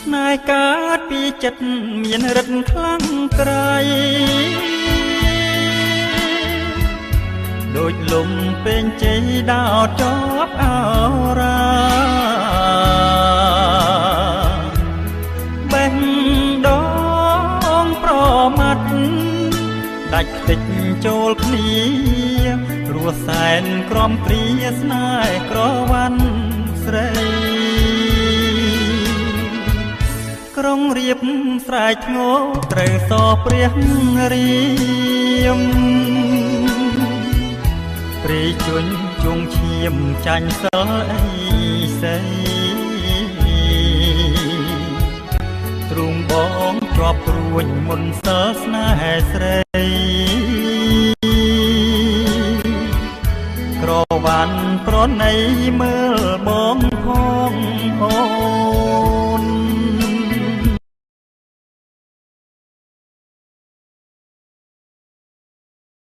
ស្នេហ៍កើតពីចិត្តមានរិទ្ធខ្លាំងក្រៃដូចលំពេញជ័យដោតជាប់អរាបេះដូងប្រមាត់ដាច់ខ្ទេចចូលគ្នារស់សែនក្រំគ្រាស្នេហ៍ក្រវ៉ាន់ស្រីក្រុងរៀបស្រែកធ្ងោត្រូវសព្រះរៀមព្រៃជញ្ជងឈាមចាញ់សិលអីសីទ្រូងបងជាប់ព្រួញមុនសិលស្នេហ៍ស្រីក្រវ៉ាន់ប្រណី